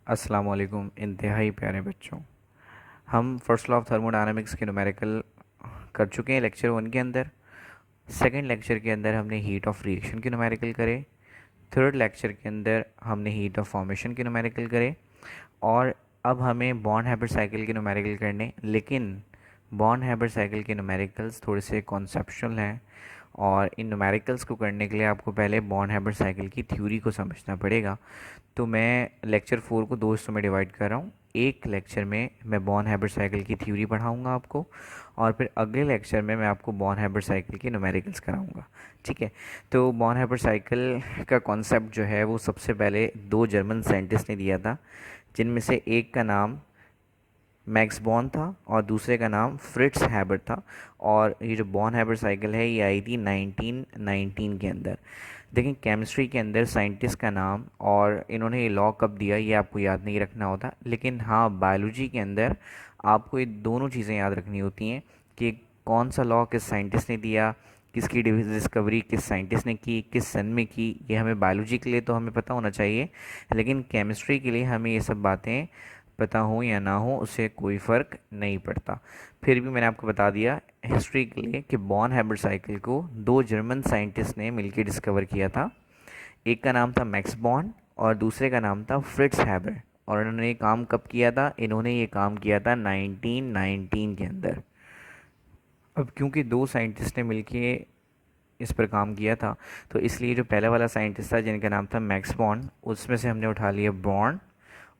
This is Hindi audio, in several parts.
अस्सलाम वालेकुम इंतहाई प्यारे बच्चों। हम फर्स्ट लॉ ऑफ थर्मोडायनामिक्स के न्यूमेरिकल कर चुके हैं लेक्चर 1 के अंदर। सेकंड लेक्चर के अंदर हमने हीट ऑफ रिएक्शन के न्यूमेरिकल करे। थर्ड लेक्चर के अंदर हमने हीट ऑफ फॉर्मेशन के न्यूमेरिकल करे। और अब हमें बॉर्न हैबर साइकिल के न्यूमेरिकल करने, लेकिन बॉर्न हैबर साइकिल के न्यूमेरिकल्स थोड़े से कॉन्सेप्चुअल हैं और इन न्यूमेरिकल्स को करने के लिए आपको पहले बॉर्न हैबर साइकिल की थ्योरी को समझना पड़ेगा। तो मैं लेक्चर 4 को दो हिस्सों में डिवाइड कर रहा हूँ। एक लेक्चर में मैं बॉर्न हैबर साइकिल की थ्योरी पढ़ाऊँगा आपको, और फिर अगले लेक्चर में मैं आपको बॉर्न हैबर साइकिल के न्यूमेरिकल्स कराऊँगा। ठीक है। तो बॉर्न हैबर साइकिल का कॉन्सेप्ट जो है वो सबसे पहले दो जर्मन साइंटिस्ट ने दिया था, जिनमें से एक का नाम मैक्स बॉर्न था और दूसरे का नाम फ्रिट्स हैबर था। और ये जो बॉर्न हैबर साइकिल है ये आई थी 1919 के अंदर। देखें, केमिस्ट्री के अंदर साइंटिस्ट का नाम और इन्होंने ये लॉ कब दिया ये आपको याद नहीं रखना होता, लेकिन हाँ बायोलॉजी के अंदर आपको ये दोनों चीज़ें याद रखनी होती हैं कि कौन सा लॉ किस साइंटिस्ट ने दिया, किसकी डिस्कवरी किस साइंटिस्ट ने की, किस सन में की। ये हमें बायोलॉजी के लिए तो हमें पता होना चाहिए, लेकिन केमिस्ट्री के लिए हमें ये सब बातें पता हो या ना हो उससे कोई फ़र्क नहीं पड़ता। फिर भी मैंने आपको बता दिया हिस्ट्री के लिए कि बॉर्न हैबर साइकिल को दो जर्मन साइंटिस्ट ने मिलकर डिस्कवर किया था। एक का नाम था मैक्स बॉर्न और दूसरे का नाम था फ्रिट्स हैबर। और इन्होंने ये काम कब किया था? इन्होंने ये काम किया था 1919 के अंदर। अब क्योंकि दो साइंटिस्ट ने मिलके इस पर काम किया था, तो इसलिए जो पहले वाला साइंटिस्ट था जिनका नाम था मैक्स बॉर्न, उसमें से हमने उठा लिया बॉर्न,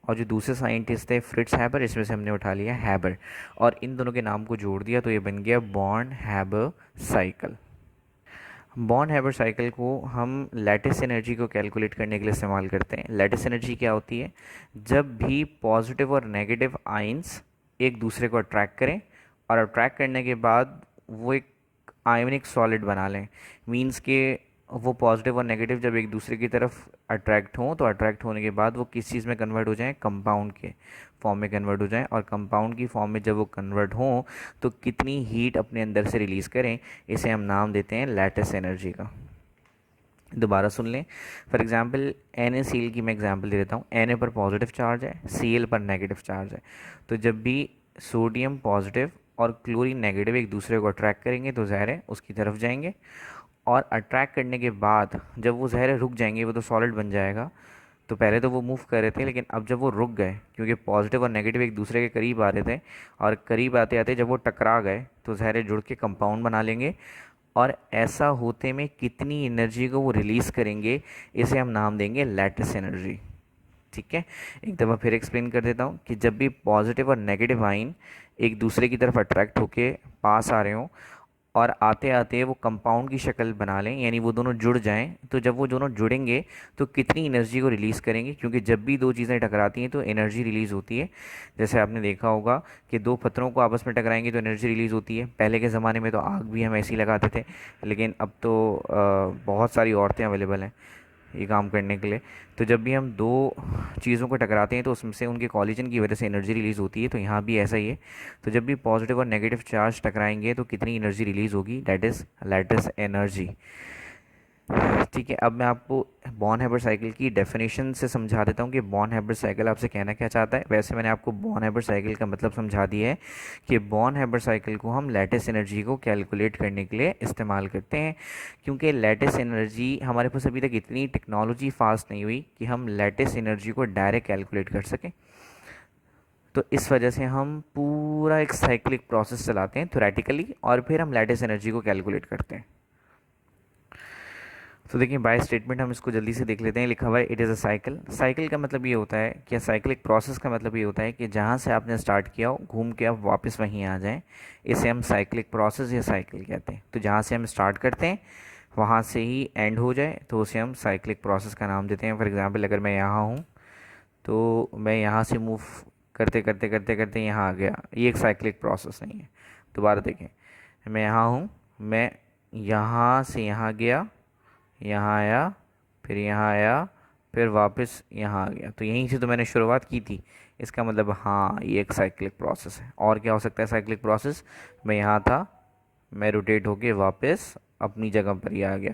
और जो दूसरे साइंटिस्ट थे फ्रिट्स हैबर, इसमें से हमने उठा लिया हैबर। और इन दोनों के नाम को जोड़ दिया तो ये बन गया born Haber cycle. Born Haber cycle को हम लैटिस एनर्जी को कैलकुलेट करने के लिए इस्तेमाल करते हैं। लैटिस एनर्जी क्या होती है? जब भी पॉजिटिव और नेगेटिव आयंस एक दूसरे को अट्रैक्ट करें और अट्रैक्ट करने के बाद वो एक आयोनिक सॉलिड बना लें, मींस के वो पॉजिटिव और नेगेटिव जब एक दूसरे की तरफ अट्रैक्ट हों तो अट्रैक्ट होने के बाद वो किस चीज़ में कन्वर्ट हो जाएं? कंपाउंड के फॉर्म में कन्वर्ट हो जाएं। और कंपाउंड की फॉर्म में जब वो कन्वर्ट हों तो कितनी हीट अपने अंदर से रिलीज़ करें, इसे हम नाम देते हैं लैटिस एनर्जी का। दोबारा सुन लें। फॉर एग्जांपल NaCl की मैं एग्जांपल दे देता हूँ। Na पर पॉजिटिव चार्ज है, Cl पर नेगेटिव चार्ज है। तो जब भी सोडियम पॉजिटिव और क्लोरीन नेगेटिव एक दूसरे को अट्रैक्ट करेंगे तो ज़हर है उसकी तरफ जाएंगे, और अट्रैक्ट करने के बाद जब वो ज़हर रुक जाएंगे, वो तो सॉलिड बन जाएगा। तो पहले तो वो मूव कर रहे थे, लेकिन अब जब वो रुक गए क्योंकि पॉजिटिव और नेगेटिव एक दूसरे के करीब आ रहे थे, और करीब आते आते जब वो टकरा गए तो ज़हरें जुड़ के कंपाउंड बना लेंगे। और ऐसा होते में कितनी एनर्जी को वो रिलीज़ करेंगे, इसे हम नाम देंगे लैटिस एनर्जी। ठीक है। एक दफ़ा फिर एक्सप्लेन कर देता हूँ कि जब भी पॉजिटिव और नेगेटिव आइन एक दूसरे की तरफ अट्रैक्ट होके पास आ रहे हों और आते आते वो कंपाउंड की शक्ल बना लें, यानी वो दोनों जुड़ जाएं, तो जब वो दोनों जुड़ेंगे तो कितनी एनर्जी को रिलीज़ करेंगे? क्योंकि जब भी दो चीज़ें टकराती हैं तो एनर्जी रिलीज़ होती है। जैसे आपने देखा होगा कि दो पत्थरों को आपस में टकराएंगे तो एनर्जी रिलीज़ होती है। पहले के ज़माने में तो आग भी हम ऐसे ही लगाते थे, लेकिन अब तो बहुत सारी औरतें अवेलेबल हैं ये काम करने के लिए। तो जब भी हम दो चीज़ों को टकराते हैं तो उसमें से उनके कॉलिजन की वजह से एनर्जी रिलीज़ होती है, तो यहाँ भी ऐसा ही है। तो जब भी पॉजिटिव और नेगेटिव चार्ज टकराएंगे तो कितनी एनर्जी रिलीज़ होगी? That is lattice energy. ठीक है। अब मैं आपको बॉर्न हैबर साइकिल की डेफिनेशन से समझा देता हूँ कि बॉर्न हैबर साइकिल आपसे कहना क्या चाहता है। वैसे मैंने आपको बॉर्न हैबर साइकिल का मतलब समझा दिया है कि बॉर्न हैबर साइकिल को हम लैटिस एनर्जी को कैलकुलेट करने के लिए इस्तेमाल करते हैं, क्योंकि लैटिस एनर्जी हमारे पास अभी तक इतनी टेक्नोलॉजी फास्ट नहीं हुई कि हम लैटिस एनर्जी को डायरेक्ट कैलकुलेट कर सकें। तो इस वजह से हम पूरा एक साइक्लिक प्रोसेस चलाते हैं थ्योरेटिकली, और फिर हम लैटिस एनर्जी को कैलकुलेट करते हैं। तो देखिए बाय स्टेटमेंट हम इसको जल्दी से देख लेते हैं। लिखा हुआ है it is a cycle. Cycle का मतलब ये होता है कि साइक्लिक प्रोसेस का मतलब ये होता है कि जहाँ से आपने स्टार्ट किया हो घूम के आप वापस वहीं आ जाएं, इसे हम साइक्लिक प्रोसेस या साइकिल कहते हैं। तो जहाँ से हम स्टार्ट करते हैं वहाँ से ही एंड हो जाए तो उसे हम साइक्लिक प्रोसेस का नाम देते हैं। फॉर एग्ज़ाम्पल अगर मैं यहाँ हूँ तो मैं यहाँ से मूव करते करते करते करते यहाँ आ गया, ये एक साइक्लिक प्रोसेस नहीं है। दोबारा देखें, मैं यहाँ हूँ, मैं यहाँ से यहाँ गया, यहाँ आया, फिर यहाँ आया, फिर वापस यहाँ आ गया, तो यहीं से तो मैंने शुरुआत की थी। इसका मतलब हाँ ये एक साइक्लिक प्रोसेस है। और क्या हो सकता है साइक्लिक प्रोसेस? मैं यहाँ था, मैं रोटेट होके वापस अपनी जगह पर ही आ गया।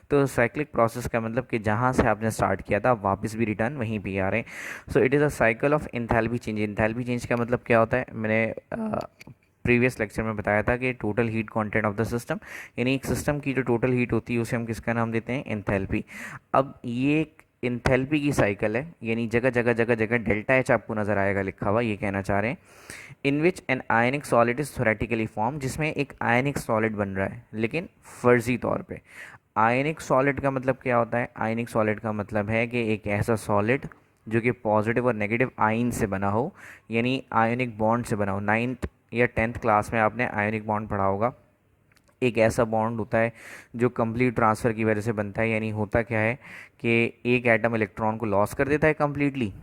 तो साइक्लिक प्रोसेस का मतलब कि जहाँ से आपने स्टार्ट किया था आप वापस भी रिटर्न वहीं पे ही आ रहे हैं। So it is a cycle of enthalpy change. Enthalpy change का मतलब क्या होता है, मैंने प्रीवियस लेक्चर में बताया था कि total heat content of the system, यानी एक सिस्टम की जो टोटल हीट होती है उसे हम किसका नाम देते हैं, एंथैल्पी। अब ये एंथैल्पी की साइकिल है, यानी जगह जगह जगह जगह डेल्टा एच आपको नज़र आएगा लिखा हुआ, ये कहना चाह रहे हैं in which an ionic solid is theoretically form, जिसमें एक आयनिक सॉलिड बन रहा है लेकिन फर्जी तौर पे। आयनिक सॉलिड का मतलब क्या होता है, आयनिक सॉलिड का मतलब है कि एक ऐसा सॉलिड जो कि पॉजिटिव और नेगेटिव आयन से बना हो, यानी आयनिक बॉन्ड से बना हो। 9th या 10th क्लास में आपने आयनिक बॉन्ड पढ़ा होगा। एक ऐसा बॉन्ड होता है जो कंप्लीट ट्रांसफ़र की वजह से बनता है, यानी होता क्या है कि एक एटम इलेक्ट्रॉन को लॉस कर देता है कम्प्लीटली,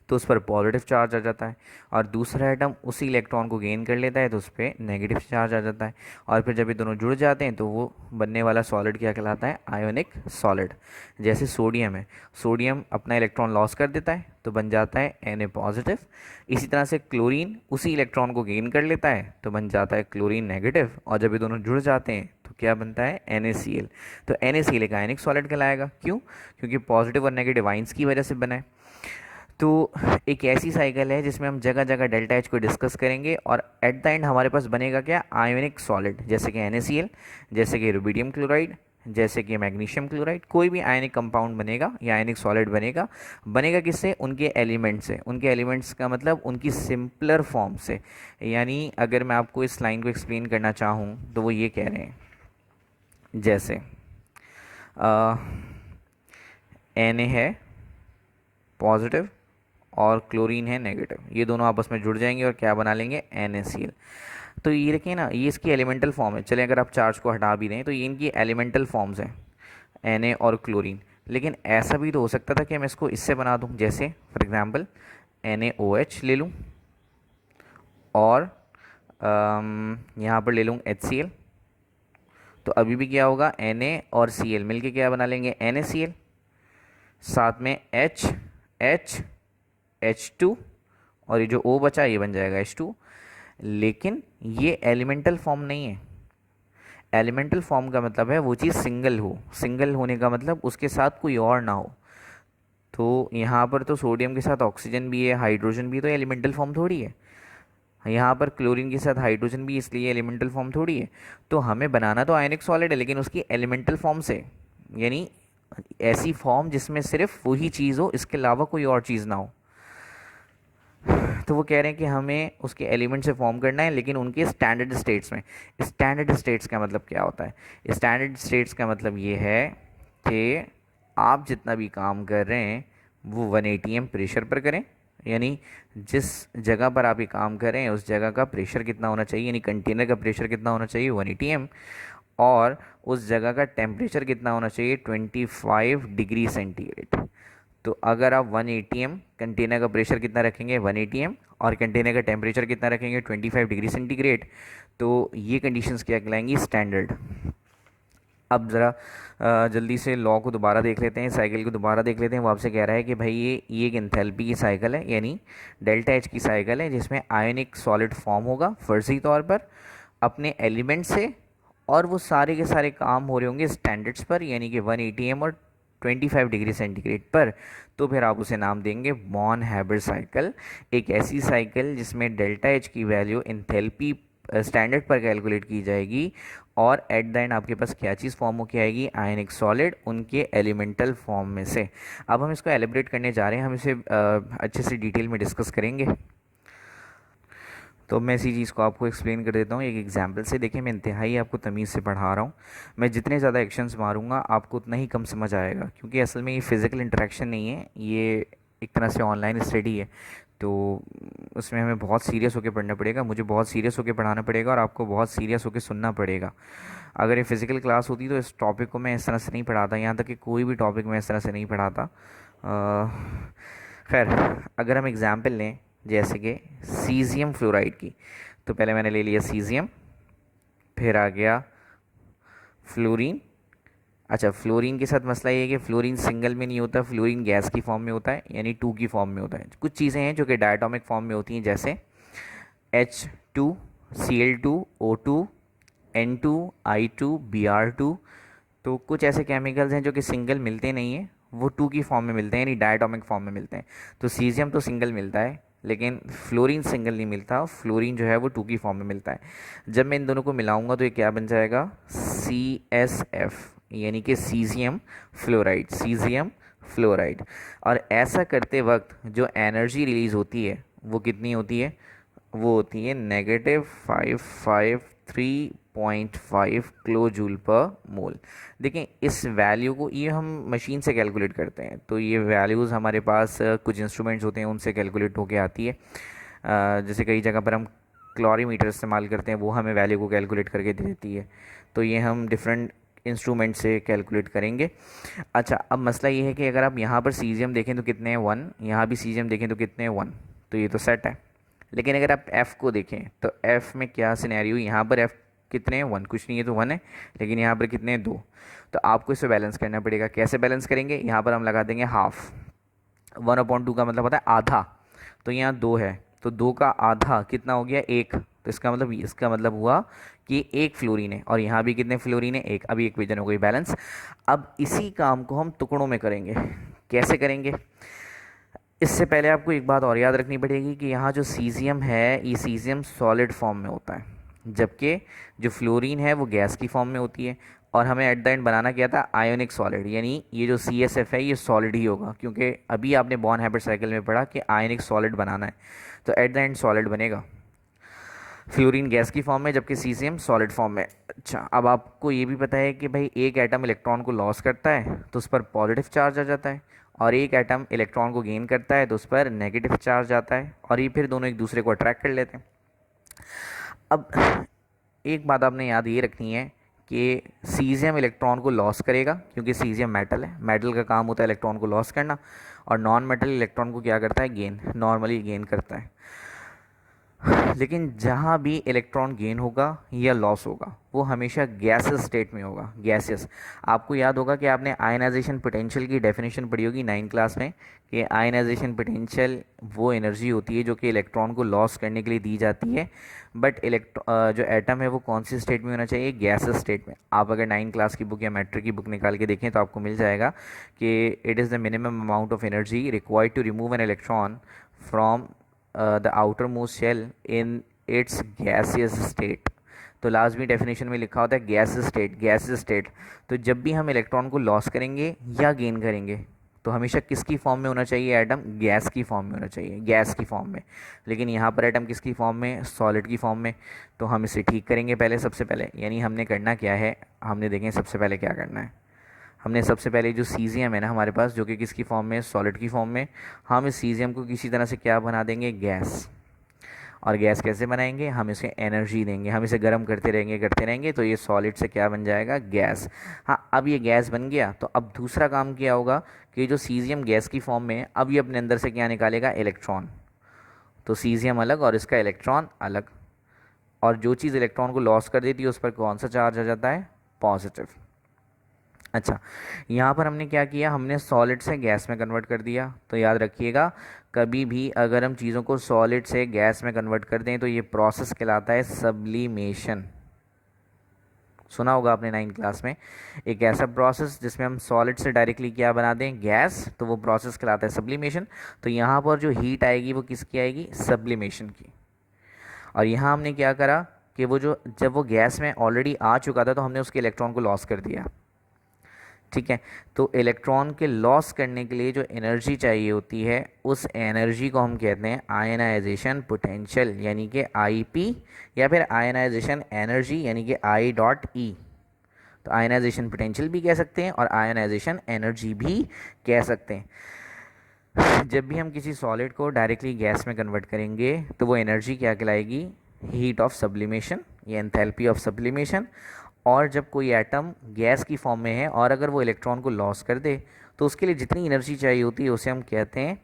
तो उस पर पॉजिटिव चार्ज आ जाता है, और दूसरा एटम उसी इलेक्ट्रॉन को गेन कर लेता है तो उस पर नेगेटिव चार्ज आ जाता है। और फिर जब ये दोनों जुड़ जाते हैं तो वो बनने वाला सॉलिड क्या कहलाता है, आयोनिक सॉलिड। जैसे सोडियम है, सोडियम अपना इलेक्ट्रॉन लॉस कर देता है तो बन जाता है Na पॉजिटिव। इसी तरह से क्लोरीन उसी इलेक्ट्रॉन को गेन कर लेता है तो बन जाता है क्लोरीन नेगेटिव, और जब ये दोनों जुड़ जाते हैं तो क्या बनता है, NaCl। तो NaCl एक आयनिक सॉलिड कहलाएगा। क्यों? क्योंकि पॉजिटिव और नेगेटिव आइंस की वजह से बना है। तो एक ऐसी साइकिल है जिसमें हम जगह जगह डेल्टा एच को डिस्कस करेंगे, और एट द एंड हमारे पास बनेगा क्या, आयोनिक सॉलिड, जैसे कि NaCl, जैसे कि रुबिडियम क्लोराइड, जैसे कि मैग्नीशियम क्लोराइड। कोई भी आयनिक कंपाउंड बनेगा या आयनिक सॉलिड बनेगा, बनेगा किससे, उनके एलिमेंट से। उनके एलिमेंट्स का मतलब उनकी सिंपलर फॉर्म से। यानी अगर मैं आपको इस लाइन को एक्सप्लेन करना चाहूँ तो वो ये कह रहे हैं, जैसे Na है पॉजिटिव और क्लोरीन है नेगेटिव, ये दोनों आपस में जुड़ जाएंगे और क्या बना लेंगे, NaCl। तो ये देखिए ना, ये इसकी एलिमेंटल फॉर्म है। चले अगर आप चार्ज को हटा भी दें तो ये इनकी एलिमेंटल फॉर्म्स हैं, Na और क्लोरीन। लेकिन ऐसा भी तो हो सकता था कि मैं इसको इससे बना दूं, जैसे फॉर एग्जांपल NaOH ले लूं और यहाँ पर ले लूँ HCl। तो अभी भी क्या होगा, Na और Cl मिलके क्या बना लेंगे, NaCl। साथ में H2, और ये जो O बचा ये बन जाएगा H2। लेकिन ये एलिमेंटल फॉर्म नहीं है। एलिमेंटल फॉर्म का मतलब है वो चीज़ सिंगल हो, सिंगल होने का मतलब उसके साथ कोई और ना हो। तो यहाँ पर तो सोडियम के साथ ऑक्सीजन भी है, हाइड्रोजन भी, तो एलिमेंटल फॉर्म थोड़ी है। यहाँ पर क्लोरीन के साथ हाइड्रोजन भी, इसलिए एलिमेंटल फॉर्म थोड़ी है। तो हमें बनाना तो आयनिक सॉलिड है लेकिन उसकी एलिमेंटल फॉर्म से, यानी ऐसी फॉर्म जिसमें सिर्फ वही चीज़ हो, इसके अलावा कोई और चीज़ ना हो। तो वो कह रहे हैं कि हमें उसके एलिमेंट से फॉर्म करना है लेकिन उनके स्टैंडर्ड स्टेट्स में। स्टैंडर्ड स्टेट्स का मतलब क्या होता है, स्टैंडर्ड स्टेट्स का मतलब ये है कि आप जितना भी काम कर रहे हैं वो 1 atm प्रेशर पर करें, यानी जिस जगह पर आप ये काम कर रहे हैं उस जगह का प्रेशर कितना होना चाहिए, यानी कंटेनर का प्रेशर कितना होना चाहिए, 1 atm। और उस जगह का टेम्परेचर कितना होना चाहिए, 25 डिग्री सेंटीग्रेड। तो अगर आप 1 atm, कंटेनर का प्रेशर कितना रखेंगे, 1 atm, और कंटेनर का टेम्परेचर कितना रखेंगे, 25 डिग्री सेंटीग्रेड, तो ये कंडीशंस क्या कहलाएंगी, स्टैंडर्ड। अब ज़रा जल्दी से लॉ को दोबारा देख लेते हैं, साइकिल को दोबारा देख लेते हैं। वो आपसे कह रहा है कि भाई ये एक एंथैल्पी की साइकिल है, यानी डेल्टा एच की साइकिल है, जिसमें आयनिक सॉलिड फॉर्म होगा फर्जी तौर पर अपने एलिमेंट से, और वो सारे के सारे काम हो रहे होंगे स्टैंडर्ड्स पर, यानी कि 1 atm और 25 डिग्री सेंटीग्रेड पर। तो फिर आप उसे नाम देंगे बॉन हैबर साइकिल। एक ऐसी साइकिल जिसमें डेल्टा एच की वैल्यू एंथैल्पी स्टैंडर्ड पर कैलकुलेट की जाएगी, और एट द एंड आपके पास क्या चीज़ फॉर्म होकर आएगी, आयनिक सॉलिड उनके एलिमेंटल फॉर्म में से। अब हम इसको एलिब्रेट करने जा रहे हैं, हम इसे अच्छे से डिटेल में डिस्कस करेंगे। तो मैं इसी चीज़ को आपको एक्सप्लेन कर देता हूँ एक एग्जांपल से। देखिए मैं इंतहाई आपको तमीज़ से पढ़ा रहा हूँ। मैं जितने ज़्यादा एक्शंस मारूंगा आपको उतना ही कम समझ आएगा, क्योंकि असल में ये फ़िज़िकल इंटरेक्शन नहीं है, ये एक तरह से ऑनलाइन स्टडी है। तो उसमें हमें बहुत सीरियस होकर पढ़ना पड़ेगा, मुझे बहुत सीरियस होकर पढ़ाना पड़ेगा, और आपको बहुत सीरियस होकर सुनना पड़ेगा। अगर ये फ़िज़िकल क्लास होती तो इस टॉपिक को मैं इस तरह से नहीं पढ़ाता, यहाँ तक कि कोई भी टॉपिक मैं इस तरह से नहीं पढ़ाता। खैर, अगर हम एग्ज़ाम्पल लें जैसे कि सीज़ियम फ्लोराइड की, तो पहले मैंने ले लिया सीज़ियम, फिर आ गया फ्लोरीन। अच्छा, फ्लोरीन के साथ मसला ये है कि फ्लोरीन सिंगल में नहीं होता, फ्लोरीन गैस की फॉर्म में होता है, यानी 2 की फॉर्म में होता है। कुछ चीज़ें हैं जो कि डायटोमिक फॉर्म में होती हैं, जैसे H2, Cl2, O2, N2I2Br2। तो कुछ ऐसे केमिकल्स हैं जो कि सिंगल मिलते नहीं हैं, वो टू की फॉर्म में मिलते हैं, यानी डायटोमिक फॉर्म में मिलते हैं। तो सीजियम तो सिंगल मिलता है, लेकिन फ्लोरीन सिंगल नहीं मिलता, फ्लोरीन जो है वो टू की फॉर्म में मिलता है। जब मैं इन दोनों को मिलाऊंगा तो ये क्या बन जाएगा, CSF, यानी कि सीजियम फ्लोराइड, सीजियम फ्लोराइड। और ऐसा करते वक्त जो एनर्जी रिलीज़ होती है वो कितनी होती है, वो होती है -553.5 किलो जूल पर मोल। देखें इस वैल्यू को, ये हम मशीन से कैलकुलेट करते हैं, तो ये वैल्यूज़ हमारे पास कुछ इंस्ट्रूमेंट्स होते हैं उनसे कैलकुलेट होके आती है। जैसे कई जगह पर हम क्लोरीमीटर इस्तेमाल करते हैं, वो हमें वैल्यू को कैलकुलेट करके दे देती है। तो ये हम डिफरेंट इंस्ट्रूमेंट से कैलकुलेट करेंगे। अच्छा, अब मसला ये है कि अगर आप यहाँ पर सीजियम देखें तो कितने हैं, 1, यहाँ भी सीजियम देखें तो कितने हैं, 1, तो ये तो सेट है। लेकिन अगर आप F को देखें तो F में क्या सिनेरियो, यहाँ पर F कितने हैं, 1, कुछ नहीं है तो 1 है, लेकिन यहाँ पर कितने हैं, 2। तो आपको इसे बैलेंस करना पड़ेगा। कैसे बैलेंस करेंगे, यहाँ पर हम लगा देंगे हाफ, 1/2 का मतलब होता है आधा, तो यहाँ 2 है, तो 2 का आधा कितना हो गया, 1। तो इसका मतलब हुआ कि 1 फ्लोरीन है, और यहाँ भी कितने फ्लोरीन है, 1। अभी इक्वेशन हो गई बैलेंस। अब इसी काम को हम टुकड़ों में करेंगे। कैसे करेंगे, इससे पहले आपको एक बात और याद रखनी पड़ेगी कि यहाँ जो सीजियम है, ये सीजियम सॉलिड फॉर्म में होता है, जबकि जो फ्लोरीन है वो गैस की फॉर्म में होती है। और हमें एट द एंड बनाना क्या था, आयोनिक सॉलिड, यानी ये जो CSF है ये सॉलिड ही होगा, क्योंकि अभी आपने बॉर्न हैबिट साइकिल में पढ़ा कि आयोनिक सॉलिड बनाना है, तो एट द एंड सॉलिड बनेगा। फ्लोरीन गैस की फॉर्म में, जबकि सीजियम सॉलिड फॉर्म में। अच्छा, अब आपको ये भी पता है कि भाई एक एटम इलेक्ट्रॉन को लॉस करता है तो उस पर पॉजिटिव चार्ज आ जाता है, और एक एटम इलेक्ट्रॉन को गेन करता है तो उस पर नेगेटिव चार्ज आता है, और ये फिर दोनों एक दूसरे को अट्रैक्ट कर लेते हैं। अब एक बात आपने याद ये रखनी है कि सीजियम इलेक्ट्रॉन को लॉस करेगा, क्योंकि सीजियम मेटल है, मेटल का काम होता है इलेक्ट्रॉन को लॉस करना, और नॉन मेटल इलेक्ट्रॉन को क्या करता है, गेन, नॉर्मली गेन करता है। लेकिन जहाँ भी इलेक्ट्रॉन गेन होगा या लॉस होगा वो हमेशा गैसेस स्टेट में होगा, गैसेस। आपको याद होगा कि आपने आयनाइजेशन पोटेंशियल की डेफिनेशन पढ़ी होगी 9th क्लास में, कि आयनाइजेशन पोटेंशियल वो एनर्जी होती है जो कि इलेक्ट्रॉन को लॉस करने के लिए दी जाती है, बट जो एटम है वो कौन सी स्टेट में होना चाहिए, गैसेस स्टेट में। आप अगर 9th क्लास की बुक या मैट्रिक की बुक निकाल के देखें तो आपको मिल जाएगा कि it is the minimum amount of energy required to remove an electron from the outermost shell in its gaseous state। तो लास्ट में डेफिनेशन में लिखा होता है गैसेस स्टेट, गैसेस स्टेट। तो जब भी हम इलेक्ट्रॉन को लॉस करेंगे या गेन करेंगे तो हमेशा किसकी फॉर्म में होना चाहिए एटम, गैस की फॉर्म में होना चाहिए, गैस की फॉर्म में। लेकिन यहाँ पर एटम किसकी फॉर्म में, सॉलिड की फॉर्म में। तो हम इसे ठीक करेंगे पहले, सबसे पहले, यानी हमने करना क्या है, हमने देखें सबसे पहले क्या करना है। हमने सबसे पहले जो सीजियम है ना हमारे पास, जो कि किसकी फॉर्म में, सॉलिड की फॉर्म में, हम इस सीजियम को किसी तरह से क्या बना देंगे, गैस। और गैस कैसे बनाएंगे, हम इसे एनर्जी देंगे, हम इसे गर्म करते रहेंगे तो ये सॉलिड से क्या बन जाएगा, गैस। हाँ, अब ये गैस बन गया तो अब दूसरा काम क्या होगा कि जो सीजियम गैस की फॉर्म में है, अब ये अपने अंदर से क्या निकालेगा, इलेक्ट्रॉन। तो सीजियम अलग और इसका इलेक्ट्रॉन अलग, और जो चीज़ इलेक्ट्रॉन को लॉस कर देती है उस पर कौन सा चार्ज आ जाता है, पॉजिटिव। अच्छा, यहाँ पर हमने क्या किया, हमने सॉलिड से गैस में कन्वर्ट कर दिया। तो याद रखिएगा, कभी भी अगर हम चीज़ों को सॉलिड से गैस में कन्वर्ट कर दें तो ये प्रोसेस कहलाता है सब्लिमेशन। सुना होगा आपने 9th क्लास में, एक ऐसा प्रोसेस जिसमें हम सॉलिड से डायरेक्टली क्या बना दें, गैस, तो वो प्रोसेस कहलाता है सब्लिमेशन। तो यहाँ पर जो हीट आएगी वो किसकी आएगी, सब्लिमेशन की। और यहाँ हमने क्या करा कि जब वो गैस में ऑलरेडी आ चुका था तो हमने उसके इलेक्ट्रॉन को लॉस कर दिया। ठीक है, तो इलेक्ट्रॉन के लॉस करने के लिए जो एनर्जी चाहिए होती है उस एनर्जी को हम कहते हैं आयनाइजेशन पोटेंशियल, यानी कि आईपी, या फिर आयनाइजेशन एनर्जी यानी कि I.E। तो आयनाइजेशन पोटेंशियल भी कह सकते हैं और आयनाइजेशन एनर्जी भी कह सकते हैं। जब भी हम किसी सॉलिड को डायरेक्टली गैस में कन्वर्ट करेंगे तो वो एनर्जी क्या कहलाएगी, हीट ऑफ सब्लिमेशन या एंथैल्पी ऑफ सब्लिमेशन। और जब कोई एटम गैस की फॉर्म में है और अगर वो इलेक्ट्रॉन को लॉस कर दे तो उसके लिए जितनी एनर्जी चाहिए होती है उसे हम कहते हैं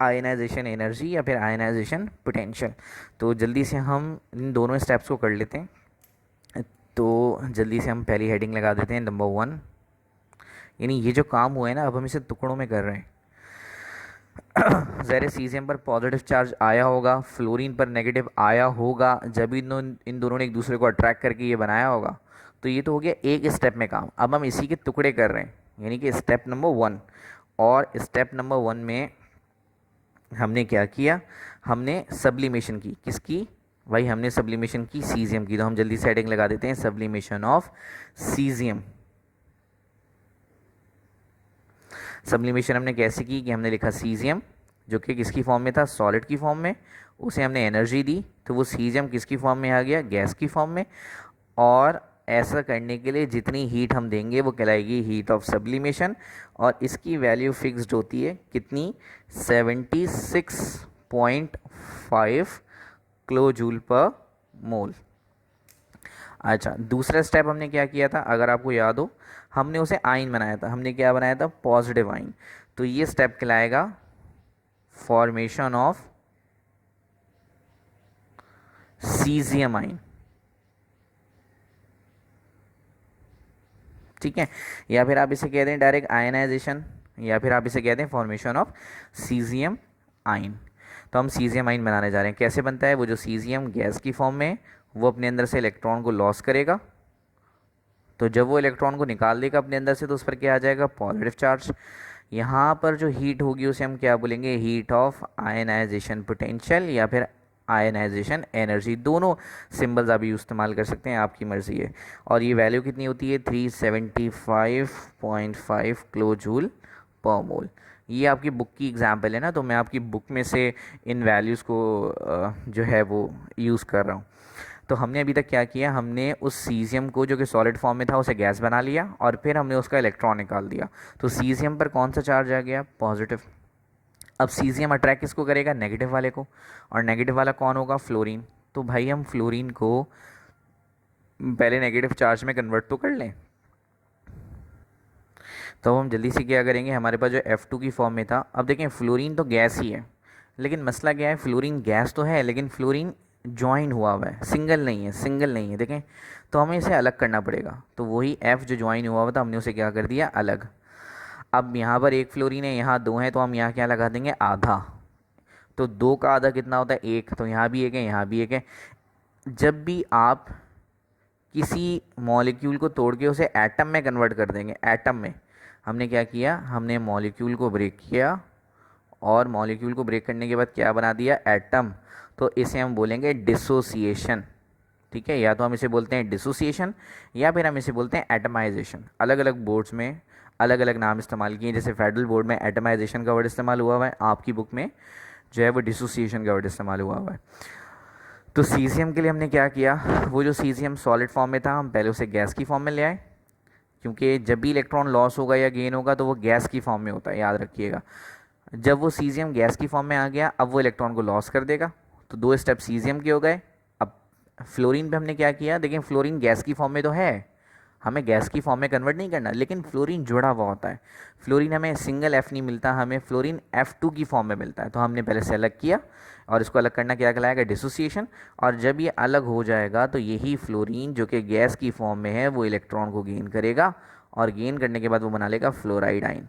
आयनाइजेशन एनर्जी या फिर आयनाइजेशन पोटेंशियल। तो जल्दी से हम इन दोनों स्टेप्स को कर लेते हैं। तो जल्दी से हम पहली हेडिंग लगा देते हैं, नंबर 1, यानी ये जो काम हुआ है ना अब हम इसे टुकड़ों में कर रहे हैं। ज़ाहिर सीजियम पर पॉजिटिव चार्ज आया होगा, फ्लोरीन पर नेगेटिव आया होगा, जब इन दोनों ने एक दूसरे को अट्रैक्ट करके ये बनाया होगा। तो ये तो हो गया एक स्टेप में काम। अब हम इसी के टुकड़े कर रहे हैं, यानी कि स्टेप नंबर 1। और स्टेप नंबर 1 में हमने क्या किया, हमने सब्लिमेशन की। किसकी भाई? हमने सब्लिमेशन की सीजियम की। तो हम जल्दी से हेडिंग लगा देते हैं, सब्लिमेशन ऑफ सीजियम। सब्लिमेशन हमने कैसे की कि हमने लिखा सीजियम, जो कि किसकी फॉर्म में था? सॉलिड की फॉर्म में। उसे हमने एनर्जी दी, तो वो सीजियम किसकी फॉर्म में आ गया? गैस की फॉर्म में। और ऐसा करने के लिए जितनी हीट हम देंगे वो कहलाएगी हीट ऑफ सब्लिमेशन। और इसकी वैल्यू फिक्स्ड होती है कितनी? 76.5 किलो जूल पर मोल। अच्छा, दूसरा स्टेप हमने क्या किया था, अगर आपको याद हो, हमने उसे आयन बनाया था। हमने क्या बनाया था? Positive ion. तो ये स्टेप कहलाएगा फॉर्मेशन ऑफ सीजियम आयन। ठीक है, या फिर आप इसे कह दें डायरेक्ट आयनाइजेशन, या फिर आप इसे कह दें फॉर्मेशन ऑफ सीजियम आयन। तो हम सीजियम आयन बनाने जा रहे हैं। कैसे बनता है? वो जो सीजियम गैस की फॉर्म में, वो अपने अंदर से इलेक्ट्रॉन को लॉस करेगा। तो जब वो इलेक्ट्रॉन को निकाल देगा अपने अंदर से, तो उस पर क्या आ जाएगा? Positive charge. यहाँ पर जो हीट होगी उसे हम क्या बोलेंगे? हीट ऑफ आयनाइजेशन पोटेंशियल, या फिर आयनाइजेशन एनर्जी। दोनों सिंबल्स आप इस्तेमाल कर सकते हैं, आपकी मर्ज़ी है। और ये वैल्यू कितनी होती है? 375.5 किलो जूल पर मोल। ये आपकी बुक की एग्जाम्पल है ना, तो मैं आपकी बुक में से इन वैल्यूज़ को जो है वो यूज़ कर रहा हूँ। तो हमने अभी तक क्या किया, हमने उस सीजियम को जो कि सॉलिड फॉर्म में था उसे गैस बना लिया, और फिर हमने उसका इलेक्ट्रॉन निकाल दिया। तो सीजियम पर कौन सा चार्ज आ गया? पॉजिटिव। अब सीजियम अट्रैक्ट किसको करेगा? नेगेटिव वाले को। और नेगेटिव वाला कौन होगा? फ्लोरीन। तो भाई हम फ्लोरीन को पहले नेगेटिव चार्ज में कन्वर्ट तो कर लें। तो हम जल्दी से क्या करेंगे, हमारे पास जो F2 की फॉर्म में था, अब देखें फ्लोरीन तो गैस ही है, लेकिन मसला क्या है, फ्लोरीन गैस तो है लेकिन फ्लोरीन ज्वाइन हुआ हुआ है, सिंगल नहीं है, सिंगल नहीं है। देखें, तो हमें इसे अलग करना पड़ेगा। तो वही F जो ज्वाइन हुआ हुआ था, हमने उसे क्या कर दिया? अलग। अब यहाँ पर एक फ्लोरीन है, यहाँ दो हैं, तो हम यहाँ क्या लगा देंगे? आधा। तो दो का आधा कितना होता है? एक। तो यहाँ भी एक है, यहाँ भी एक है। जब भी आप किसी मॉलिक्यूल को तोड़ के उसे एटम में कन्वर्ट कर देंगे, एटम में, हमने क्या किया, हमने मॉलिक्यूल को ब्रेक किया, और मॉलिक्यूल को ब्रेक करने के बाद क्या बना दिया? एटम। तो इसे हम बोलेंगे डिसोसिएशन। ठीक है, या तो हम इसे बोलते हैं डिसोसिएशन, या फिर हम इसे बोलते हैं एटमाइजेशन। अलग अलग बोर्ड्स में अलग अलग नाम इस्तेमाल किए, जैसे फेडरल बोर्ड में एटमाइजेशन का वर्ड इस्तेमाल हुआ है, आपकी बुक में जो है वो डिसोसिएशन का वर्ड इस्तेमाल हुआ है। तो सीजियम के लिए हमने क्या किया, वो जो सीजियम सॉलिड फॉर्म में था, हम पहले उसे गैस की फॉर्म में ले आए, क्योंकि जब भी इलेक्ट्रॉन लॉस होगा या गेन होगा तो वो गैस की फॉर्म में होता है, याद रखिएगा। जब वो सीजियम गैस की फॉर्म में आ गया, अब वो इलेक्ट्रॉन को लॉस कर देगा। तो दो स्टेप सीजियम के हो गए। अब फ्लोरीन पे हमने क्या किया, देखिए फ्लोरीन गैस की फॉर्म में तो है, हमें गैस की फॉर्म में कन्वर्ट नहीं करना, लेकिन फ्लोरीन जुड़ा हुआ होता है। फ्लोरीन हमें सिंगल F नहीं मिलता, हमें फ्लोरीन F2 की फॉर्म में मिलता है। तो हमने पहले से अलग किया, और इसको अलग करना क्या कहलाएगा? डिसोसिएशन। और जब ये अलग हो जाएगा तो यही फ्लोरीन जो कि गैस की फॉर्म में है वो इलेक्ट्रॉन को गेन करेगा, और गेन करने के बाद वो बना लेगा फ्लोराइड आयन।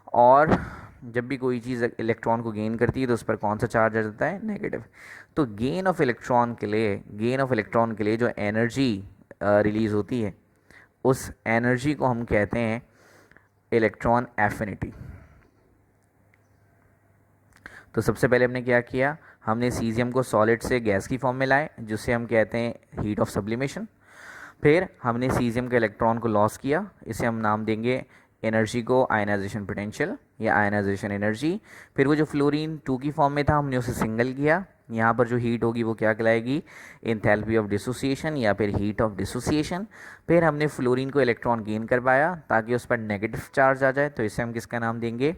और जब भी कोई चीज़ इलेक्ट्रॉन को गेन करती है तो उस पर कौन सा चार्ज आ जाता है? नेगेटिव। तो गेन ऑफ इलेक्ट्रॉन के लिए जो एनर्जी रिलीज़ होती है, उस एनर्जी को हम कहते हैं इलेक्ट्रॉन एफिनिटी। तो सबसे पहले हमने क्या किया, हमने सीजियम को सॉलिड से गैस की फॉर्म में लाए, जिसे हम कहते हैं हीट ऑफ सब्लिमेशन। फिर हमने सीजियम के इलेक्ट्रॉन को लॉस किया, इसे हम नाम देंगे एनर्जी को आयनाइजेशन पोटेंशियल या आयनाइजेशन एनर्जी। फिर वो जो फ्लोरीन 2 की फॉर्म में था, हमने उसे सिंगल किया। यहाँ पर जो हीट होगी वो क्या कहलाएगी? एंथैल्पी ऑफ डिसोसिएशन, या फिर हीट ऑफ डिसोसिएशन। फिर हमने फ्लोरीन को इलेक्ट्रॉन गेन करवाया ताकि उस पर नेगेटिव चार्ज आ जाए, तो इसे हम किसका नाम देंगे?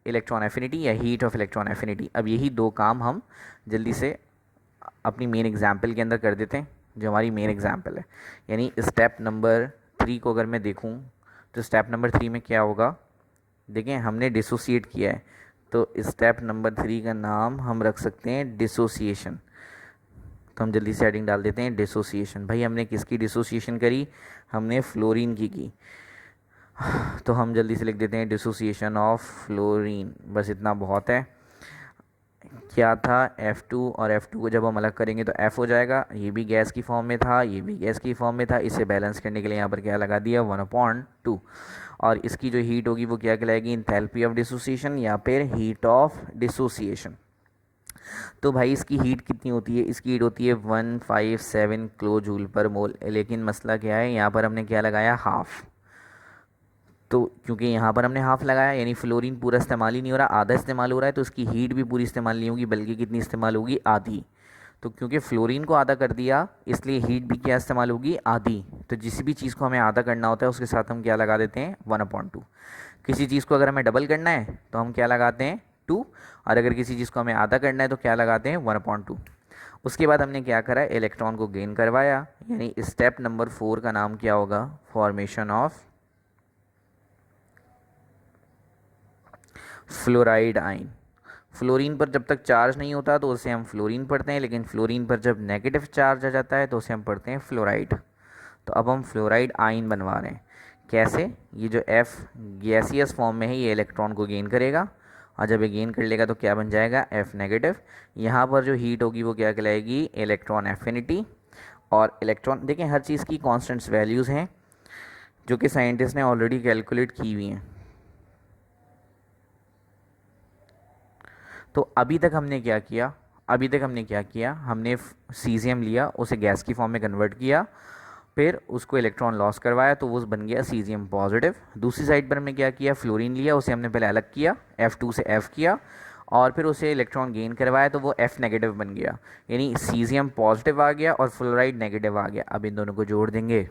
इलेक्ट्रॉन एफिनिटी या हीट ऑफ इलेक्ट्रॉन एफिनिटी। अब यही दो काम हम जल्दी से अपनी मेन एग्जाम्पल के अंदर कर देते हैं, जो हमारी मेन एग्जाम्पल है। यानी स्टेप नंबर 3 को अगर मैं देखूं, तो स्टेप नंबर 3 में क्या होगा, देखें हमने डिसोसिएट किया है, तो स्टेप नंबर 3 का नाम हम रख सकते हैं डिसोसिएशन। तो हम जल्दी से हेडिंग डाल देते हैं डिसोसिएशन। भाई हमने किसकी डिसोसिएशन करी? हमने फ्लोरीन की। तो हम जल्दी से लिख देते हैं डिसोसिएशन ऑफ फ्लोरीन, बस इतना बहुत है। क्या था, F2 और F2 को जब हम अलग करेंगे तो F हो जाएगा, ये भी गैस की फॉर्म में था, ये भी गैस की फॉर्म में था, इसे बैलेंस करने के लिए यहाँ पर क्या लगा दिया, 1/2। और इसकी जो हीट होगी वो क्या कहलाएगी, इंथैल्पी ऑफ डिसोसिएशन या फिर हीट ऑफ डिसोसिएशन। तो भाई इसकी हीट कितनी होती है, इसकी हीट होती है 157 किलो जूल पर मोल, लेकिन मसला क्या है, यहाँ पर हमने क्या लगाया, हाफ। तो क्योंकि यहाँ पर हमने हाफ लगाया यानी फ्लोरीन पूरा इस्तेमाल ही नहीं हो रहा, आधा इस्तेमाल हो रहा है, तो इसकी हीट भी पूरी इस्तेमाल नहीं होगी, बल्कि कितनी इस्तेमाल होगी, आधी। तो क्योंकि फ्लोरीन को आधा कर दिया इसलिए हीट भी क्या इस्तेमाल होगी, आधी। तो जिस भी चीज़ को हमें आधा करना होता है उसके साथ हम क्या लगा देते हैं, 1/2। किसी चीज़ को अगर हमें डबल करना है तो हम क्या लगाते हैं, 2। और अगर किसी चीज़ को हमें आधा करना है तो क्या लगाते हैं, 1/2। उसके बाद हमने क्या करा, इलेक्ट्रॉन को गेन करवाया, यानी स्टेप नंबर 4 का नाम क्या होगा, formation of fluoride ion. Fluorine पर जब तक चार्ज नहीं होता तो उसे हम फ्लोरीन पढ़ते हैं, लेकिन फ्लोरीन पर जब नेगेटिव चार्ज आ जाता है तो उसे हम पढ़ते हैं फ्लोराइड। तो अब हम फ्लोराइड आयन बनवा रहे हैं। कैसे, ये जो F गैसियस फॉर्म में है ये इलेक्ट्रॉन को गेन करेगा, और जब ये गेन कर लेगा तो क्या बन जाएगा, F नेगेटिव। यहाँ पर जो हीट होगी वो क्या कहलाएगी, इलेक्ट्रॉन एफिनिटी। और इलेक्ट्रॉन देखें, हर चीज़ की कॉन्स्टेंट्स वैल्यूज़ हैं जो कि साइंटिस्ट ने ऑलरेडी कैलकुलेट की हुई हैं। तो अभी तक हमने क्या किया, हमने सीज़ियम लिया, उसे गैस की फॉर्म में कन्वर्ट किया, फिर उसको इलेक्ट्रॉन लॉस करवाया तो वो बन गया सीज़ियम पॉजिटिव। दूसरी साइड पर हमने क्या किया, फ्लोरीन लिया, उसे हमने पहले अलग किया, F2 से F किया, और फिर उसे इलेक्ट्रॉन गेन करवाया तो वो F नेगेटिव बन गया, यानी सीज़ियम पॉजिटिव आ गया और फ्लोराइड नेगेटिव आ गया। अब इन दोनों को जोड़ देंगे,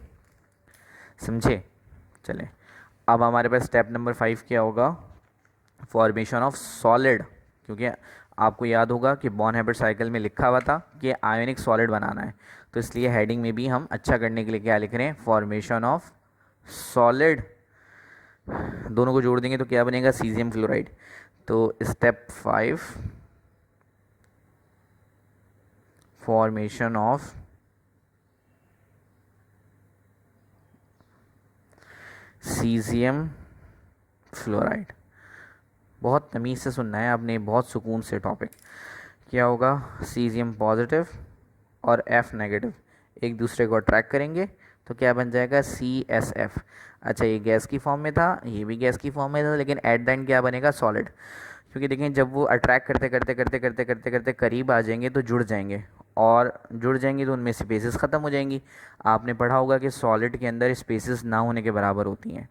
समझे। चलें, अब हमारे पास स्टेप नंबर 5 क्या होगा, फॉर्मेशन ऑफ सॉलिड। क्योंकि आपको याद होगा कि बॉर्न हैबिट साइकिल में लिखा हुआ था कि आयोनिक सॉलिड बनाना है, तो इसलिए हेडिंग में भी हम अच्छा करने के लिए क्या लिख रहे हैं, फॉर्मेशन ऑफ सॉलिड। दोनों को जोड़ देंगे तो क्या बनेगा, सीजियम फ्लोराइड। तो step 5, formation of caesium fluoride. बहुत तमीज़ से सुनना है आपने, बहुत सुकून से टॉपिक। क्या होगा, सीजियम पॉजिटिव और F नेगेटिव एक दूसरे को अट्रैक्ट करेंगे तो क्या बन जाएगा, CSF। अच्छा, ये गैस की फॉर्म में था, ये भी गैस की फॉर्म में था, लेकिन एट द एंड क्या बनेगा, सॉलिड। क्योंकि देखें, जब वो अट्रैक्ट करते करते करते करते करते करते करीब आ जाएंगे तो जुड़ जाएंगे, और जुड़ जाएंगे तो उनमें स्पेसेस ख़त्म हो जाएंगी। आपने पढ़ा होगा कि सॉलिड के अंदर स्पेसेस ना होने के बराबर होती हैं।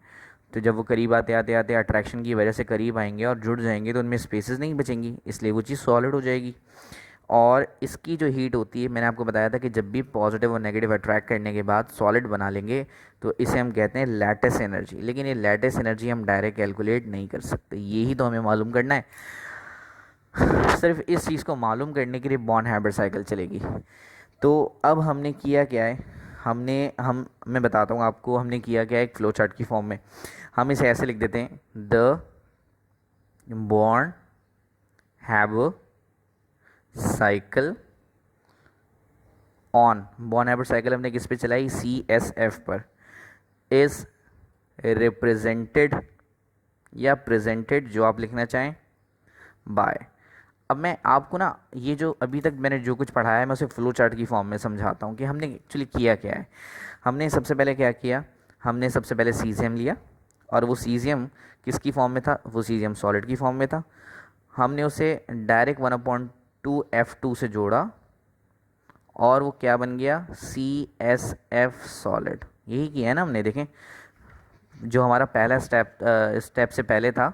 तो जब वो करीब आते आते आते अट्रैक्शन की वजह से करीब आएंगे और जुड़ जाएंगे तो उनमें स्पेसेस नहीं बचेंगी, इसलिए वो चीज़ सॉलिड हो जाएगी। और इसकी जो हीट होती है, मैंने आपको बताया था कि जब भी पॉजिटिव और नेगेटिव अट्रैक्ट करने के बाद सॉलिड बना लेंगे तो इसे हम कहते हैं लैटिस एनर्जी। लेकिन ये लैटिस एनर्जी हम डायरेक्ट कैलकुलेट नहीं कर सकते, यही तो हमें मालूम करना है। सिर्फ इस चीज़ को मालूम करने के लिए बॉर्न हैबिट साइकिल चलेगी। तो अब हमने किया क्या है, मैं बताता हूँ आपको हमने किया क्या है, एक फ्लो चार्ट की फॉर्म में। हम इसे ऐसे लिख देते हैं, the born habit cycle on, born habit cycle हमने किस पे चलाई, CSF पर, इज रिप्रेजेंटेड या प्रेजेंटेड, जो आप लिखना चाहें, बाय। अब मैं आपको ना ये जो अभी तक मैंने जो कुछ पढ़ाया है मैं उसे फ्लो चार्ट की फॉर्म में समझाता हूँ कि हमने एक्चुअली किया क्या है। हमने सबसे पहले क्या किया, हमने सबसे पहले सीजियम लिया, और वो सीजियम किसकी फॉर्म में था, वो सीजियम सॉलिड की फॉर्म में था। हमने उसे डायरेक्ट 1/2 F2 से जोड़ा और वो क्या बन गया, CSF सॉलिड। यही किया है ना हमने, देखें जो हमारा पहला स्टेप से पहले था,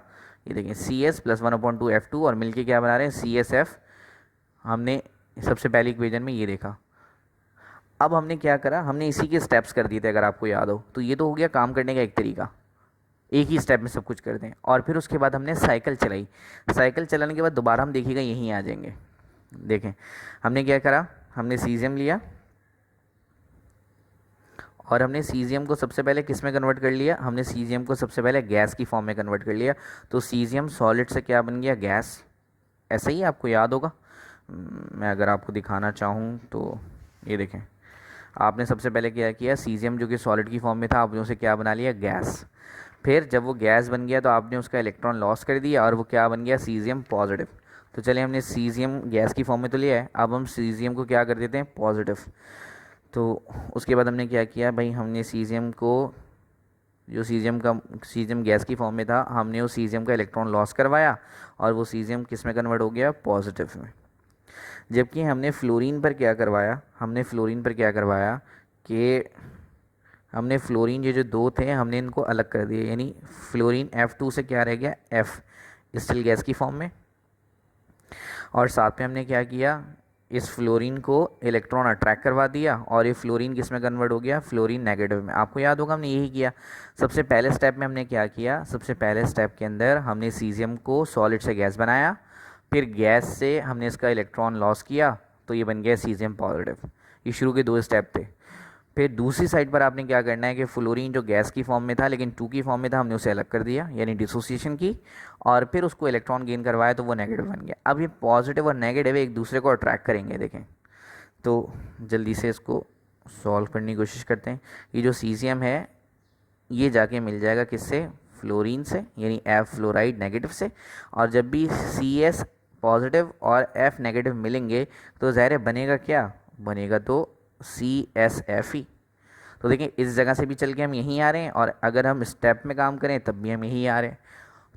ये देखें CS प्लस 1/2 F2 और मिलके क्या बना रहे हैं, CSF। हमने सबसे पहली इक्वेशन में ये देखा। अब हमने क्या करा, हमने इसी के स्टेप्स कर दिए थे, अगर आपको याद हो तो। ये तो हो गया काम करने का एक तरीका, एक ही स्टेप में सब कुछ कर दें। और फिर उसके बाद हमने साइकिल चलाई, साइकिल चलाने के बाद दोबारा हम देखिएगा यहीं आ जाएंगे। देखें हमने क्या करा, हमने सीजियम लिया और हमने सीजियम को सबसे पहले किस में कन्वर्ट कर लिया, हमने सीजियम को सबसे पहले गैस की फॉर्म में कन्वर्ट कर लिया। तो सीजियम सॉलिड से क्या बन गया, गैस। ऐसे ही आपको याद होगा, मैं अगर आपको दिखाना चाहूँ तो ये देखें, आपने सबसे पहले क्या किया, सीजियम जो कि सॉलिड की फॉर्म में था आपने उसे क्या बना लिया, गैस। फिर जब वो गैस बन गया तो आपने उसका इलेक्ट्रॉन लॉस कर दिया और वो क्या बन गया, सीजियम पॉजिटिव। तो चलिए हमने सीजियम गैस की फॉर्म में तो लिया है, अब हम सीजियम को क्या कर देते हैं, पॉजिटिव। तो उसके बाद हमने क्या किया भाई, हमने सीजियम को, जो सीजियम गैस की फॉर्म में था, हमने उस सीजियम का इलेक्ट्रॉन लॉस करवाया और वो सीजियम किस में कन्वर्ट हो गया, पॉजिटिव में। जबकि हमने फ्लोरीन पर क्या करवाया, हमने फ्लोरीन पर क्या करवाया कि हमने फ्लोरीन ये जो दो थे हमने इनको अलग कर दिया, यानी फ्लोरीन F2 से क्या रह गया, F, स्टिल गैस की फॉर्म में। और साथ में हमने क्या किया, इस फ्लोरीन को इलेक्ट्रॉन अट्रैक्ट करवा दिया और ये फ्लोरीन किस में कन्वर्ट हो गया, फ्लोरीन नेगेटिव में। आपको याद होगा हमने यही किया। सबसे पहले स्टेप में हमने क्या किया, सबसे पहले स्टेप के अंदर हमने सीजियम को सॉलिड से गैस बनाया, फिर गैस से हमने इसका इलेक्ट्रॉन लॉस किया तो ये बन गया सीजियम पॉजिटिव। ये शुरू के दो स्टेप थे। फिर दूसरी साइड पर आपने क्या करना है कि फ्लोरीन जो गैस की फॉर्म में था लेकिन 2 की फॉर्म में था, हमने उसे अलग कर दिया यानी डिसोसिएशन की, और फिर उसको इलेक्ट्रॉन गेन करवाया तो वो नेगेटिव बन गया। अब ये पॉजिटिव और नेगेटिव एक दूसरे को अट्रैक्ट करेंगे, देखें। तो जल्दी से इसको सॉल्व करने की कोशिश करते हैं। ये जो सीजियम है ये जाके मिल जाएगा किससे, फ्लोरीन से, यानी F फ्लोराइड नेगेटिव से। और जब भी CS पॉजिटिव और F नेगेटिव मिलेंगे तो ज़ाहिर है बनेगा क्या, बनेगा तो CSF ही। तो देखिए इस जगह से भी चल के हम यहीं आ रहे हैं, और अगर हम स्टेप में काम करें तब भी हम यहीं आ रहे हैं।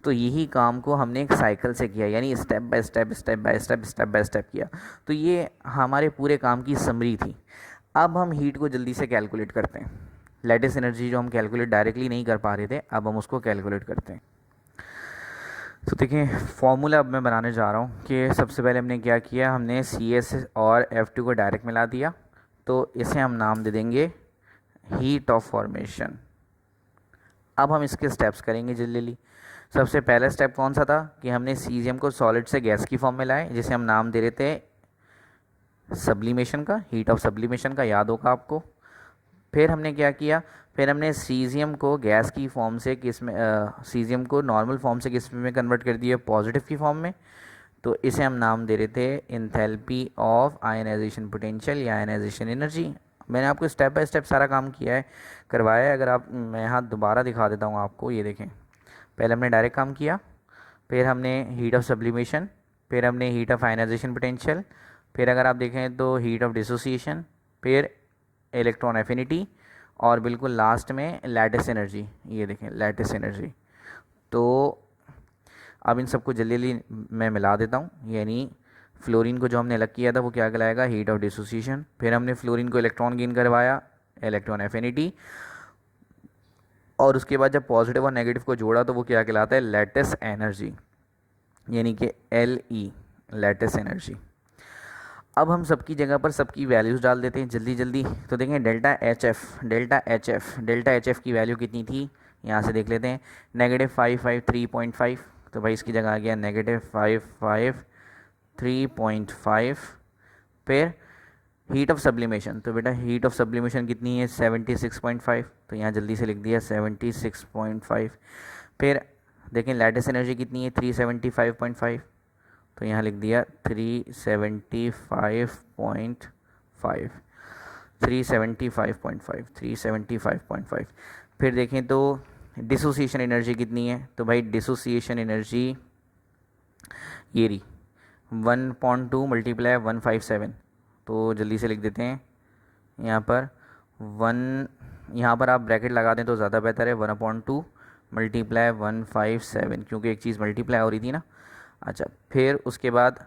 तो यही काम को हमने एक साइकिल से किया, यानी step by step, step by step, step by step किया। तो ये हमारे पूरे काम की समरी थी। अब हम हीट को जल्दी से कैलकुलेट करते हैं। लेटिस एनर्जी जो हम कैलकुलेट डायरेक्टली नहीं कर पा रहे थे, अब हम उसको कैलकुलेट करते हैं। तो देखिए फॉर्मूला अब मैं बनाने जा रहा हूँ कि सबसे पहले हमने क्या किया, हमने CS और F2 को डायरेक्ट मिला दिया। तो इसे हम नाम दे देंगे हीट ऑफ फॉर्मेशन। अब हम इसके स्टेप्स करेंगे जल्दी। सबसे पहला स्टेप कौन सा था कि हमने सीजियम को सॉलिड से गैस की फॉर्म में लाए, जिसे हम नाम दे रहे थे सब्लिमेशन का, हीट ऑफ सब्लिमेशन का, याद होगा आपको। फिर हमने क्या किया, फिर हमने सीजियम को गैस की फॉर्म से किस में, सीजियम को नॉर्मल फॉर्म से किस में कन्वर्ट कर दिया, पॉजिटिव की फॉर्म में। तो इसे हम नाम दे रहे थे इंथैल्पी ऑफ आयनाइजेशन पोटेंशियल या आयनाइजेशन एनर्जी। मैंने आपको स्टेप बाय स्टेप सारा काम किया है, करवाया है। अगर आप, मैं यहाँ दोबारा दिखा देता हूँ आपको, ये देखें। पहले हमने डायरेक्ट काम किया, फिर हमने हीट ऑफ सब्लिमेशन, फिर हमने हीट ऑफ आयनाइजेशन पोटेंशियल, फिर अगर आप देखें तो हीट ऑफ डिसोसिएशन, फिर इलेक्ट्रॉन एफिनिटी, और बिल्कुल लास्ट में लैटिस एनर्जी। ये देखें लैटिस एनर्जी। तो अब इन सबको जल्दी जल्दी मैं मिला देता हूँ। यानी फ्लोरीन को जो हमने अलग किया था वो क्या कहलाएगा, हीट ऑफ डिसोसिएशन। फिर हमने फ्लोरीन को इलेक्ट्रॉन गेन करवाया, इलेक्ट्रॉन एफिनिटी। और उसके बाद जब पॉजिटिव और नेगेटिव को जोड़ा तो वो क्या कहलाता है, लैटिस एनर्जी, यानी कि LE, लैटिस एनर्जी। अब हम सबकी जगह पर सबकी वैल्यूज़ डाल देते हैं जल्दी जल्दी। तो देखें डेल्टा एच एफ की वैल्यू कितनी थी, यहाँ से देख लेते हैं, -553.5। तो भाई इसकी जगह आ गया -553.5। फिर हीट ऑफ सब्लिमेशन, तो बेटा हीट ऑफ सब्लिमेशन कितनी है, 76.5। तो यहाँ जल्दी से लिख दिया 76.5। फिर देखें लैटिस एनर्जी कितनी है, 375.5। तो यहाँ लिख दिया 375.5, 375.5। फिर देखें तो डिसोसिएशन एनर्जी कितनी है, तो भाई डिसोसिएशन एनर्जी ये रही 1.2 मल्टीप्लाई 157। तो जल्दी से लिख देते हैं यहाँ पर 1, यहाँ पर आप ब्रैकेट लगा दें तो ज़्यादा बेहतर है, 1/2 मल्टीप्लाई 157, क्योंकि एक चीज़ मल्टीप्लाई हो रही थी ना। अच्छा, फिर उसके बाद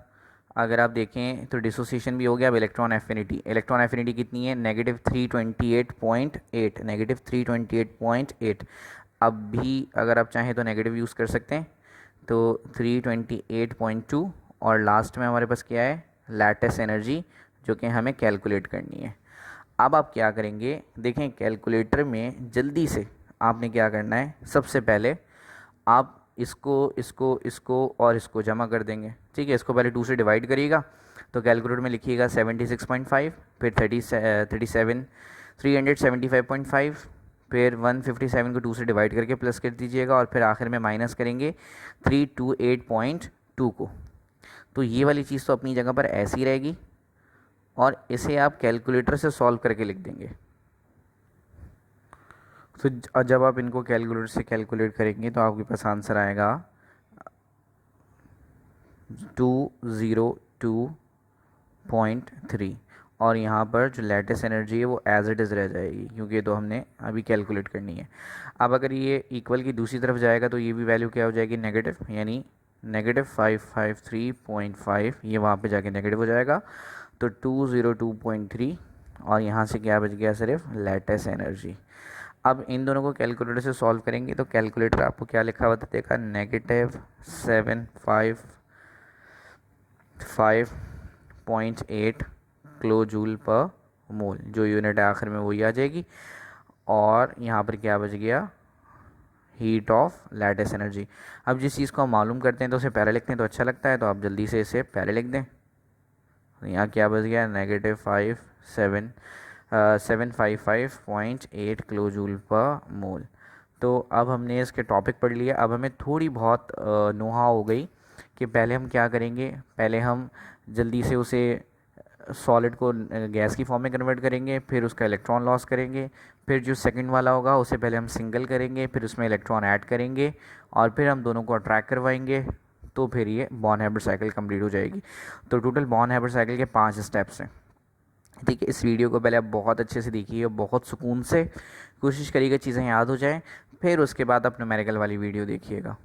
अगर आप देखें तो डिसोसिएशन भी हो गया। अब इलेक्ट्रॉन एफिनिटी, इलेक्ट्रॉन एफिनिटी कितनी है, -328.8, -328.8। अब भी अगर आप चाहें तो नेगेटिव यूज़ कर सकते हैं, तो 328.2। और लास्ट में हमारे पास क्या है, लैटिस एनर्जी, जो कि हमें कैलकुलेट करनी है। अब आप क्या करेंगे, देखें कैलकुलेटर में जल्दी से आपने क्या करना है, सबसे पहले आप इसको और इसको जमा कर देंगे। ठीक है, इसको पहले 2 से डिवाइड करिएगा। तो कैलकुलेटर में लिखिएगा 76.5, फिर 375.5, फिर 157 को 2 से डिवाइड करके प्लस कर दीजिएगा, और फिर आखिर में माइनस करेंगे 328.2 को। तो ये वाली चीज़ तो अपनी जगह पर ऐसी रहेगी, और इसे आप कैलकुलेटर से सॉल्व करके लिख देंगे। तो जब आप इनको कैलकुलेटर से कैलकुलेट करेंगे तो आपके पास आंसर आएगा 202.3। और यहाँ पर जो लेटेस्ट एनर्जी है वो एज इट इज़ रह जाएगी, क्योंकि ये तो हमने अभी कैलकुलेट करनी है। अब अगर ये इक्वल की दूसरी तरफ जाएगा तो ये भी वैल्यू क्या हो जाएगी, नेगेटिव, यानी -553.5, ये वहाँ पे जाके नेगेटिव हो जाएगा। तो 202.3, और यहाँ से क्या बच गया, सिर्फ लेटेस्ट एनर्जी। अब इन दोनों को कैलकुलेटर से सॉल्व करेंगे तो कैलकुलेटर आपको क्या लिखा हुआ देगा, -755.8 किलो जूल पर मोल, जो यूनिट है आखिर में वही आ जाएगी। और यहाँ पर क्या बच गया, हीट ऑफ लेटेस्ट एनर्जी। अब जिस चीज़ को हम मालूम करते हैं तो उसे पहले लिखते हैं तो अच्छा लगता है, तो आप जल्दी से इसे पहले लिख दें। तो यहाँ क्या बच गया, -755.8 किलो जूल पर मोल। तो अब हमने इसके टॉपिक पढ़ लिया। अब हमें थोड़ी बहुत नोहा हो गई कि पहले हम क्या करेंगे, पहले हम जल्दी से उसे सॉलिड को गैस की फॉर्म में कन्वर्ट करेंगे, फिर उसका इलेक्ट्रॉन लॉस करेंगे, फिर जो सेकंड वाला होगा उसे पहले हम सिंगल करेंगे, फिर उसमें इलेक्ट्रॉन ऐड करेंगे, और फिर हम दोनों को अट्रैक्ट करवाएंगे। तो फिर ये बॉर्न हैबिट साइकिल कंप्लीट हो जाएगी। तो टोटल बॉर्न हैबिट साइकिल के 5 स्टेप्स हैं। ठीक है, इस वीडियो को पहले आप बहुत अच्छे से देखिए, बहुत सुकून से कोशिश करिएगा चीज़ें याद हो जाएं, फिर उसके बाद आप न्यूमेरिकल वाली वीडियो देखिएगा।